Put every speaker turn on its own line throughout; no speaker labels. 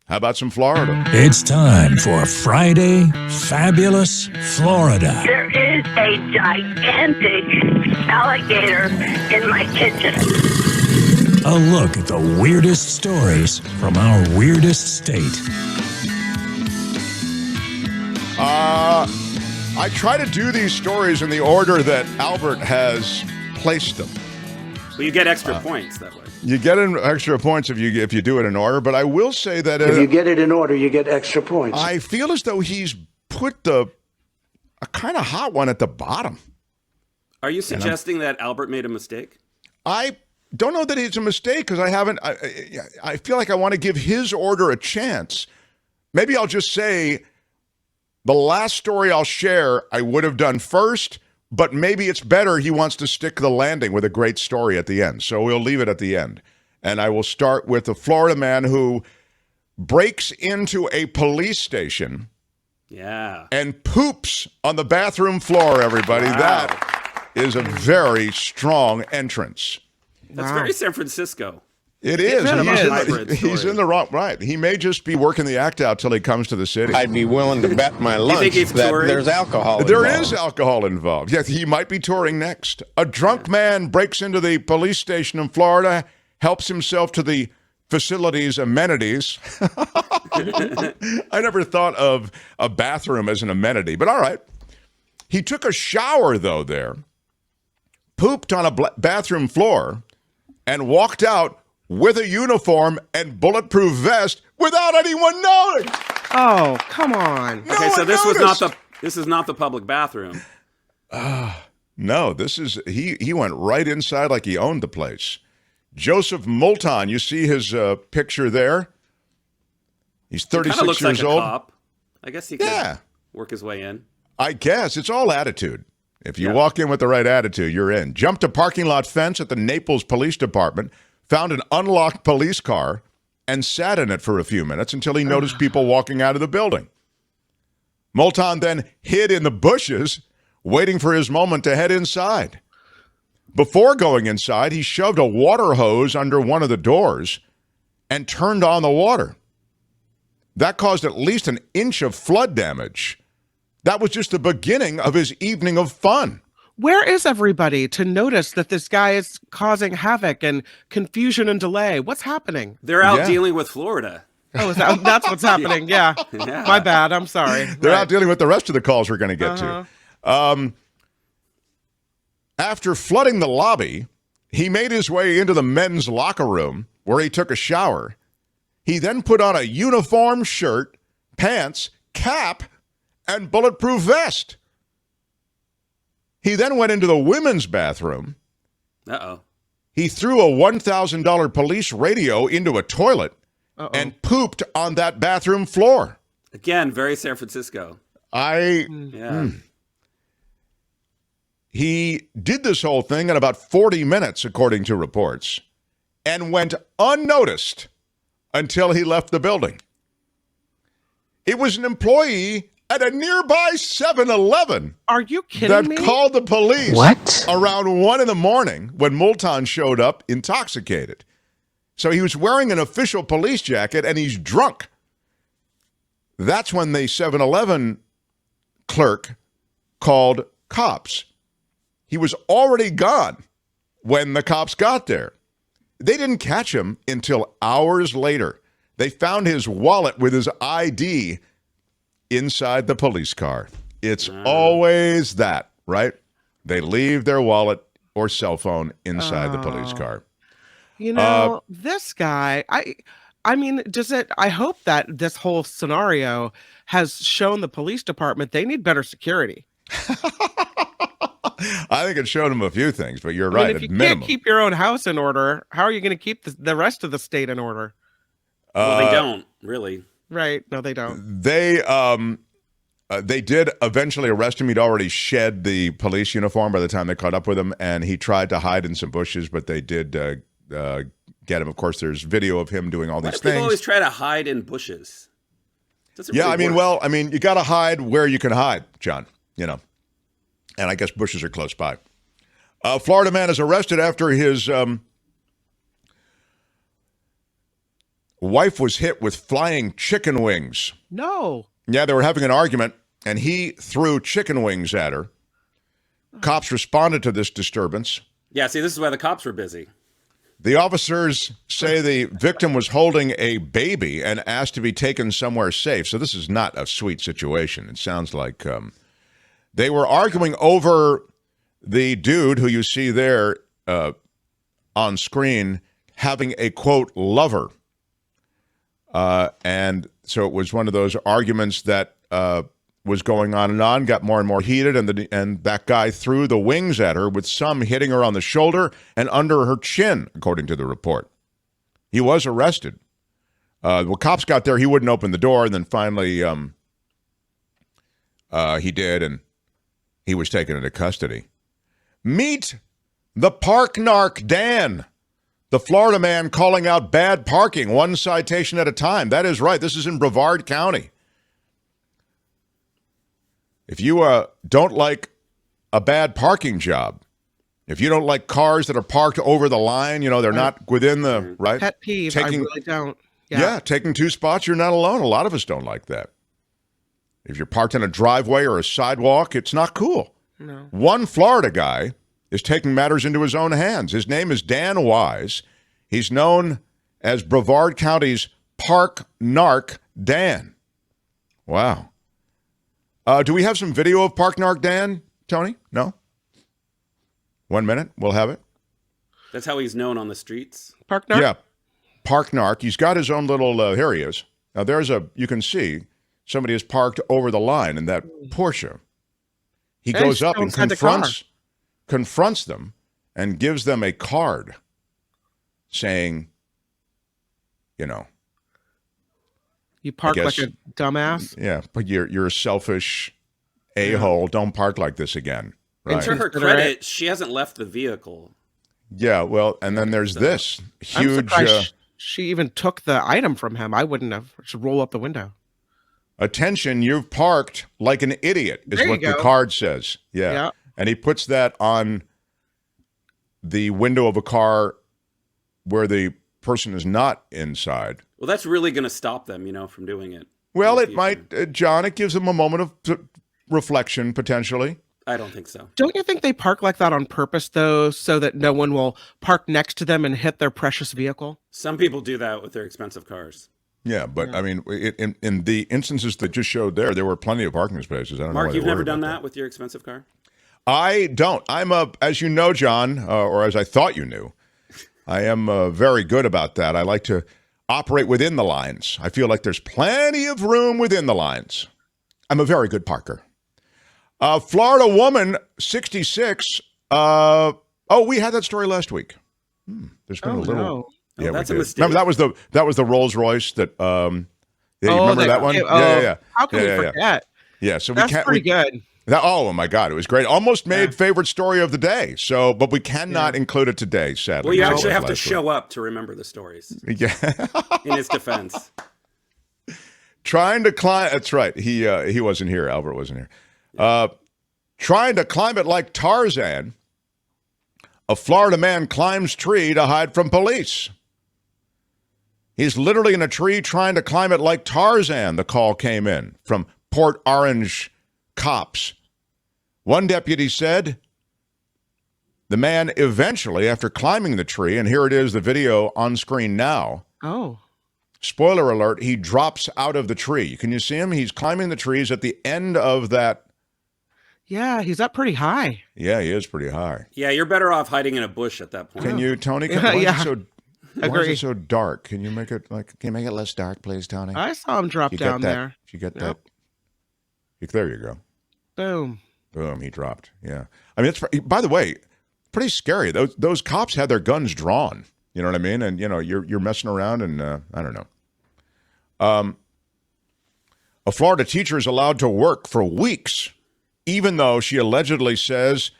How about some Florida?
It's time for Friday Fabulous Florida.
There is a gigantic alligator in my kitchen.
A look at the weirdest stories from our weirdest state.
I try to do these stories in the order that Albert has placed them.
Well, you get extra points that way.
You get extra points if you do it in order, but I will say that
if you get it in order, you get extra points.
I feel as though he's put a kind of hot one at the bottom.
Are you suggesting that Albert made a mistake?
I don't know that it's a mistake because I feel like I want to give his order a chance. Maybe I'll just say the last story I'll share I would have done first, but maybe it's better he wants to stick the landing with a great story at the end. So we'll leave it at the end. And I will start with the Florida man who breaks into a police station and poops on the bathroom floor, everybody. Wow. That is a very strong entrance.
That's very San Francisco.
It is. He's in the wrong. Right. He may just be working the act out till he comes to the city.
I'd be willing to bet my lunch that there's alcohol involved.
There is alcohol involved. Yes, he might be touring next. A drunk man breaks into the police station in Florida, helps himself to the facility's amenities. I never thought of a bathroom as an amenity, but all right. He took a shower, though, there, pooped on a bathroom floor, and walked out with a uniform and bulletproof vest without anyone knowing.
Oh, come on.
Okay, so this is not the public bathroom.
No, this is he went right inside like he owned the place. Joseph Moulton, you see his picture there? He's 36
looks
years
like
old.
A cop. I guess he could work his way in.
I guess it's all attitude. If you walk in with the right attitude, you're in. Jumped a parking lot fence at the Naples Police Department, found an unlocked police car, and sat in it for a few minutes until he noticed people walking out of the building. Moulton then hid in the bushes, waiting for his moment to head inside. Before going inside, he shoved a water hose under one of the doors and turned on the water. That caused at least an inch of flood damage. That was just the beginning of his evening of fun.
Where is everybody to notice that this guy is causing havoc and confusion and delay? What's happening?
They're out dealing with Florida.
Oh, that's what's happening. Yeah. My bad. I'm sorry.
They're out dealing with the rest of the calls we're going to get to. After flooding the lobby, he made his way into the men's locker room where he took a shower. He then put on a uniform shirt, pants, cap, and bulletproof vest. He then went into the women's bathroom.
Uh-oh.
He threw a $1,000 police radio into a toilet and pooped on that bathroom floor.
Again, very San Francisco.
He did this whole thing in about 40 minutes, according to reports, and went unnoticed until he left the building. It was an employee at a nearby 7-Eleven.
Are you kidding me?
That called the police around 1 a.m. when Moulton showed up intoxicated. So he was wearing an official police jacket and he's drunk. That's when the 7-Eleven clerk called cops. He was already gone when the cops got there. They didn't catch him until hours later. They found his wallet with his ID inside the police car. It's always that, right? They leave their wallet or cell phone inside the police car.
You know, this guy, I mean, I hope that this whole scenario has shown the police department they need better security.
I think it showed him a few things, but you're right.
If you can't keep your own house in order, how are you going to keep the rest of the state in order?
Well, they don't, really.
Right. No, they don't.
They did eventually arrest him. He'd already shed the police uniform by the time they caught up with him, and he tried to hide in some bushes, but they did get him. Of course, there's video of him doing all these things.
People always try to hide in bushes. Really
work. You got to hide where you can hide, John, you know. And I guess bushes are close by. Florida man is arrested after his Wife was hit with flying chicken wings.
No.
Yeah, they were having an argument, and he threw chicken wings at her. Cops responded to this disturbance.
Yeah, see, this is why the cops were busy.
The officers say the victim was holding a baby and asked to be taken somewhere safe. So this is not a sweet situation. It sounds like they were arguing over the dude who you see there on screen having a, quote, lover. And so it was one of those arguments that was going on, got more and more heated, and that guy threw the wings at her, with some hitting her on the shoulder and under her chin, according to the report. He was arrested. When cops got there, he wouldn't open the door, and then finally he did, and he was taken into custody. Meet the park narc Dan, the Florida man calling out bad parking, one citation at a time. That is right. This is in Brevard County. If you don't like a bad parking job, if you don't like cars that are parked over the line, they're not within the, right?
Pet peeve, I really don't.
Yeah, taking two spots, you're not alone. A lot of us don't like that. If you're parked in a driveway or a sidewalk, it's not cool.
No.
One Florida guy is taking matters into his own hands. His name is Dan Wise. He's known as Brevard County's Park Narc Dan. Wow. Do we have some video of Park Narc Dan, Tony? No? 1 minute. We'll have it.
That's how he's known on the streets.
Park Narc?
Yeah. Park Narc. He's got his own little, here he is. Now you can see somebody is parked over the line in that Porsche. He goes up and confronts them and gives them a card saying,
You park like a dumbass?
Yeah, but you're a selfish a-hole. Don't park like this again. Right?
And to her credit, she hasn't left the vehicle.
Yeah, well, and then there's this huge...
she even took the item from him. I wouldn't have. Just roll up the window.
Attention, you've parked like an idiot, is what the card says. Yeah. And he puts that on the window of a car where the person is not inside.
Well, that's really going to stop them, from doing it.
Well, it might, John, it gives them a moment of reflection, potentially.
I don't think so.
Don't you think they park like that on purpose, though, so that no one will park next to them and hit their precious vehicle?
Some people do that with their expensive cars.
Yeah, but I mean, in the instances that just showed there were plenty of parking spaces. I don't know.
Mark, you've never done that with your expensive car?
I don't. As you know, John, or as I thought you knew, I am very good about that. I like to operate within the lines. I feel like there's plenty of room within the lines. I'm a very good parker. Florida woman, 66. We had that story last week. There's been a little.
No.
Yeah,
that's
we
a
did.
mistake.
Remember that was the Rolls Royce that. You remember that one? Yeah.
How can we forget?
Yeah, so
that's pretty good.
Oh my God, it was great. Almost made favorite story of the day. So, but we cannot include it today, sadly.
Well, you actually have to show up to remember the stories.
Yeah.
In his defense.
Trying to climb. That's right. He wasn't here. Albert wasn't here. Trying to climb it like Tarzan. A Florida man climbs tree to hide from police. He's literally in a tree trying to climb it like Tarzan, the call came in from Port Orange cops. One deputy said the man eventually, after climbing the tree, and here it is, the video on screen now.
Oh.
Spoiler alert, he drops out of the tree. Can you see him? He's climbing the trees at the end of that.
Yeah, he's up pretty high.
Yeah, he is pretty high.
Yeah, you're better off hiding in a bush at that point.
Can you, Tony? Why is it so dark? Can you make it less dark, please, Tony?
I saw him drop down there.
If you get that. There you go.
Boom.
Boom, he dropped. Yeah. I mean, by the way, pretty scary. Those cops had their guns drawn. You know what I mean? And, you're messing around and I don't know. A Florida teacher is allowed to work for weeks, even though she allegedly says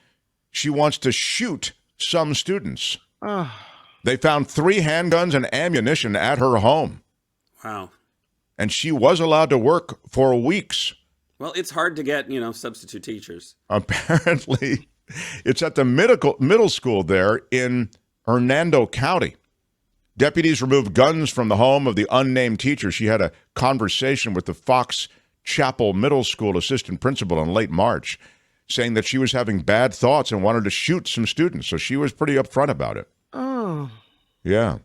she wants to shoot some students. They found 3 handguns and ammunition at her home.
Wow. And
she was allowed to work for weeks.
Well, it's hard to get, substitute teachers.
Apparently, it's at the middle school there in Hernando County. Deputies removed guns from the home of the unnamed teacher. She had a conversation with the Fox Chapel Middle School assistant principal in late March, saying that she was having bad thoughts and wanted to shoot some students. So she was pretty upfront about it.
Oh.
Yeah.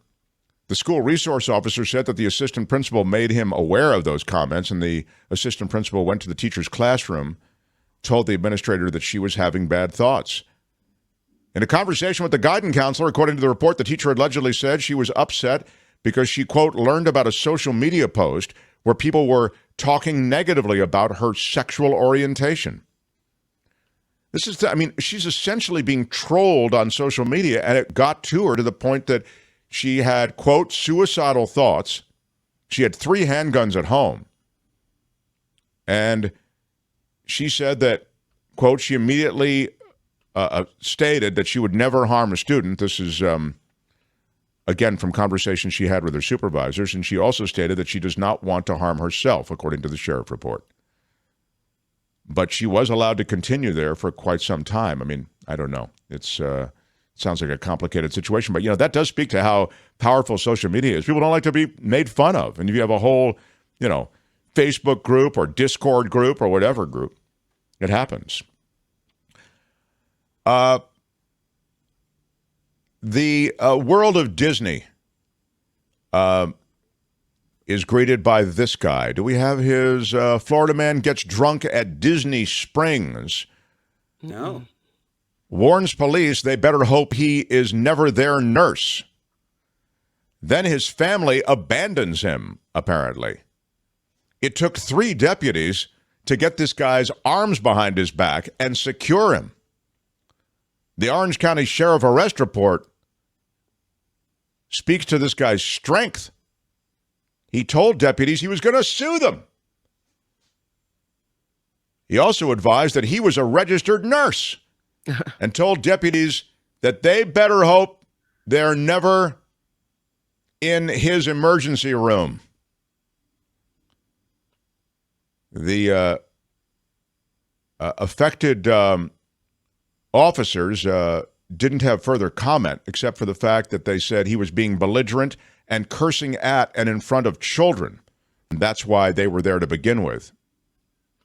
The school resource officer said that the assistant principal made him aware of those comments, and the assistant principal went to the teacher's classroom, told the administrator that she was having bad thoughts. In a conversation with the guidance counselor, according to the report, the teacher allegedly said she was upset because she, quote, learned about a social media post where people were talking negatively about her sexual orientation. She's essentially being trolled on social media, and it got to her to the point that she had, quote, suicidal thoughts. She had 3 handguns at home. And she said that, quote, she immediately stated that she would never harm a student. This is, again, from conversations she had with her supervisors. And she also stated that she does not want to harm herself, according to the sheriff report. But she was allowed to continue there for quite some time. I mean, I don't know. It sounds like a complicated situation. But, that does speak to how powerful social media is. People don't like to be made fun of. And if you have a whole, Facebook group or Discord group or whatever group, it happens. The world of Disney is greeted by this guy. Do we have his Florida man gets drunk at Disney Springs?
No.
Warns police they better hope he is never their nurse. Then his family abandons him, apparently. It took 3 deputies to get this guy's arms behind his back and secure him. The Orange County Sheriff Arrest Report speaks to this guy's strength. He told deputies he was going to sue them. He also advised that he was a registered nurse and told deputies that they better hope they're never in his emergency room. The affected officers didn't have further comment except for the fact that they said he was being belligerent and cursing at and in front of children. And that's why they were there to begin with.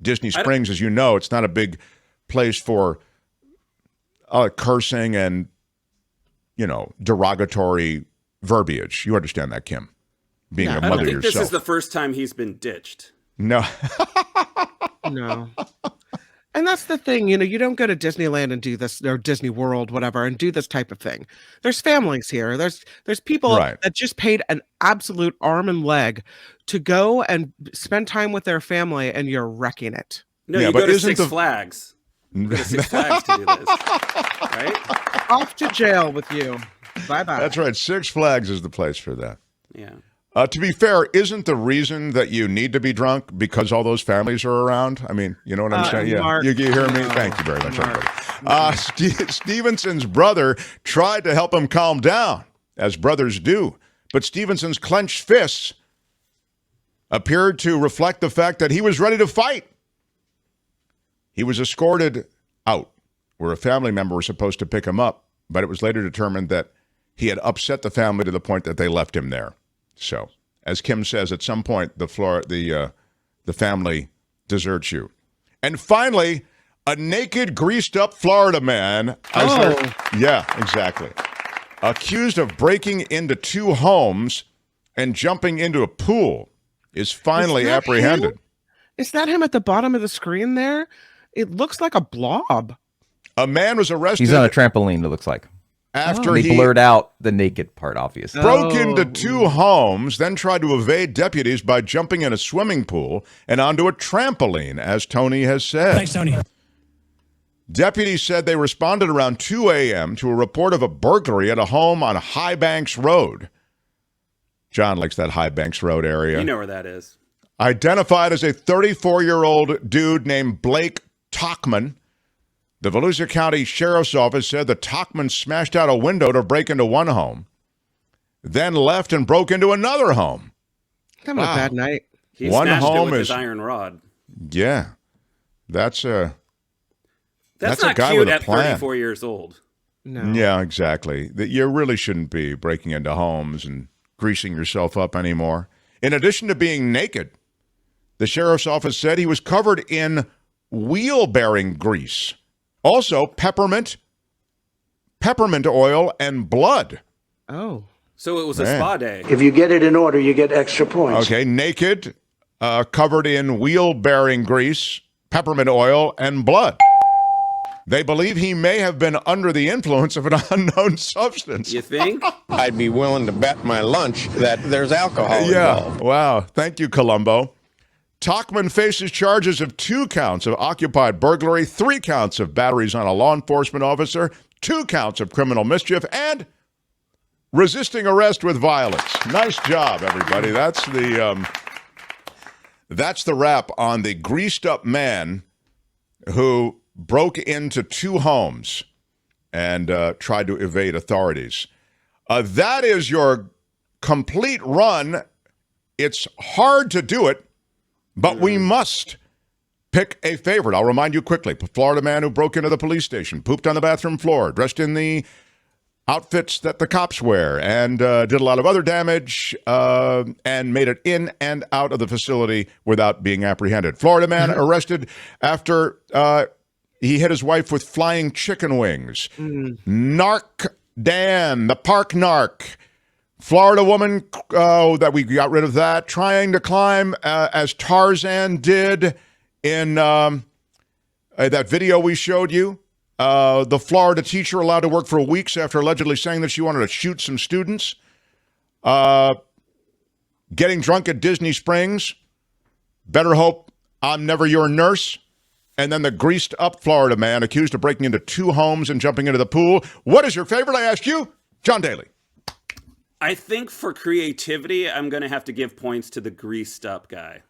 Disney Springs, as you know, it's not a big place for cursing and, derogatory verbiage. You understand that, Kim, being a mother yourself.
I don't think this is the first time he's been ditched.
No.
No. And that's the thing, you don't go to Disneyland and do this, or Disney World, whatever, and do this type of thing. There's families here. There's people that just paid an absolute arm and leg to go and spend time with their family, and you're wrecking it.
No, you go to Six Flags. You go to Six Flags to do this, right?
Off to jail with you. Bye-bye.
That's right. Six Flags is the place for that.
Yeah.
To be fair, isn't the reason that you need to be drunk because all those families are around? I mean, you know what I'm saying? Yeah,
Mark,
you hear me? Thank you very much, everybody. Stevenson's brother tried to help him calm down, as brothers do, but Stevenson's clenched fists appeared to reflect the fact that he was ready to fight. He was escorted out where a family member was supposed to pick him up, but it was later determined that he had upset the family to the point that they left him there. So, as Kim says, at some point, the family deserts you. And finally, a naked, greased-up Florida man. Yeah, exactly. Accused of breaking into 2 homes and jumping into a pool is finally apprehended.
Him? Is that him at the bottom of the screen there? It looks like a blob.
A man was arrested.
He's on a trampoline, it looks like.
After
he blurred out the naked part, obviously.
Broke into 2 homes, then tried to evade deputies by jumping in a swimming pool and onto a trampoline, as Tony has said.
Thanks, Tony.
Deputies said they responded around 2 a.m. to a report of a burglary at a home on High Banks Road. John likes that High Banks Road area.
You know where that is.
Identified as a 34-year-old dude named Blake Tockman. The Volusia County Sheriff's Office said the Tockman smashed out a window to break into one home, then left and broke into another home.
Having a bad night.
He smashed it with his iron rod.
Yeah. That's
not
a guy
cute
with a
at
plan.
34 years old.
No.
Yeah, exactly. You really shouldn't be breaking into homes and greasing yourself up anymore. In addition to being naked, the sheriff's office said he was covered in wheel-bearing grease. Also, peppermint oil, and blood.
Oh.
So it was a spa day.
If you get it in order, you get extra points.
Okay, naked, covered in wheel-bearing grease, peppermint oil, and blood. They believe he may have been under the influence of an unknown substance.
You think?
I'd be willing to bet my lunch that there's alcohol involved.
Wow. Thank you, Columbo. Tachman faces charges of 2 counts of occupied burglary, 3 counts of batteries on a law enforcement officer, 2 counts of criminal mischief, and resisting arrest with violence. Nice job, everybody. That's the wrap on the greased-up man who broke into 2 homes and tried to evade authorities. That is your complete run. It's hard to do it, but we must pick a favorite. I'll remind you quickly. Florida man who broke into the police station, pooped on the bathroom floor, dressed in the outfits that the cops wear, and did a lot of other damage and made it in and out of the facility without being apprehended. Florida man arrested after he hit his wife with flying chicken wings. Narc Dan, the park narc. Florida woman, that we got rid of that, trying to climb as Tarzan did in that video we showed you. The Florida teacher allowed to work for weeks after allegedly saying that she wanted to shoot some students. Getting drunk at Disney Springs. Better hope I'm never your nurse. And then the greased up Florida man accused of breaking into 2 homes and jumping into the pool. What is your favorite, I ask you? John Daly.
I think for creativity, I'm going to have to give points to the greased up guy.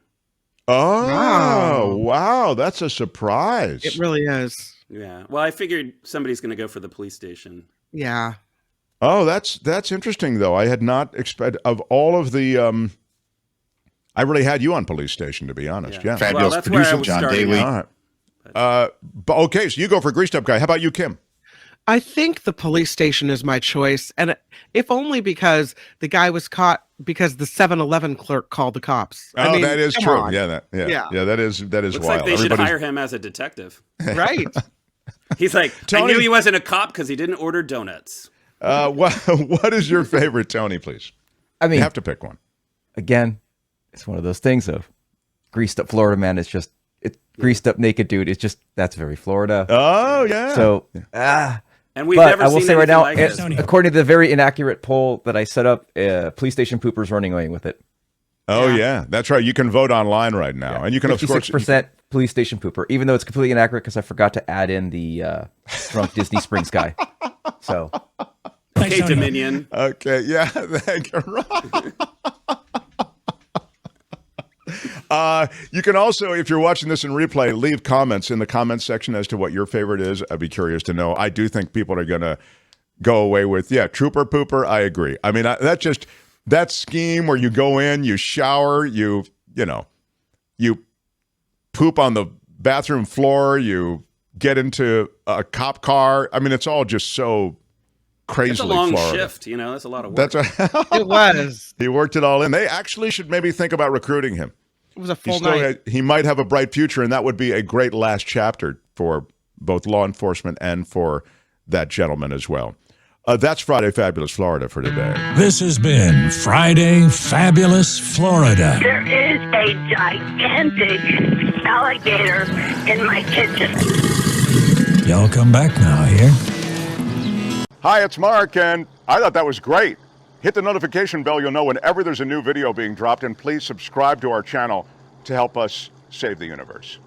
Oh, wow. That's a surprise.
It really is.
Yeah. Well, I figured somebody's going to go for the police station.
Yeah.
Oh, that's interesting, though. I had not expected, of all of the, I really had you on police station, to be honest. Yeah.
Fabulous producer, John Daly.
All right. Okay, so you go for greased up guy. How about you, Kim?
I think the police station is my choice, and if only because the guy was caught because the 7-Eleven clerk called the cops.
Oh, I mean, that is true. On. Yeah, that is
Looks
wild.
Like they should hire him as a detective.
Right.
He's like,
Tony,
I knew he wasn't a cop because he didn't order donuts.
What is your favorite, Tony, please?
I mean,
you have to pick one.
Again, it's one of those things of greased up Florida man. It's just greased up naked dude. It's just, that's very Florida.
Oh, yeah.
So,
and we've never
I will
seen
say right now,
like
according to the very inaccurate poll that I set up, police station poopers running away with it.
Oh, yeah. That's right. You can vote online right now. And you can, of course...
56% police station pooper, even though it's completely inaccurate because I forgot to add in the drunk Disney Springs guy. So...
Okay, Dominion.
Okay, yeah. Thank you. You can also, if you're watching this in replay, leave comments in the comments section as to what your favorite is. I'd be curious to know. I do think people are going to go away with, trooper pooper. I agree. I mean, that scheme where you go in, you shower, you poop on the bathroom floor, you get into a cop car. I mean, it's all just so crazily
It's a long
Florida.
shift, that's a lot of work.
That's right.
It was.
He worked it all in. They actually should maybe think about recruiting him.
It was a full night.
He might have a bright future, and that would be a great last chapter for both law enforcement and for that gentleman as well. That's Friday Fabulous Florida for today.
This has been Friday Fabulous Florida.
There is a gigantic alligator in my kitchen.
Y'all come back now here.
Hi, it's Mark, and I thought that was great. Hit the notification bell. You'll know whenever there's a new video being dropped, and please subscribe to our channel to help us save the universe.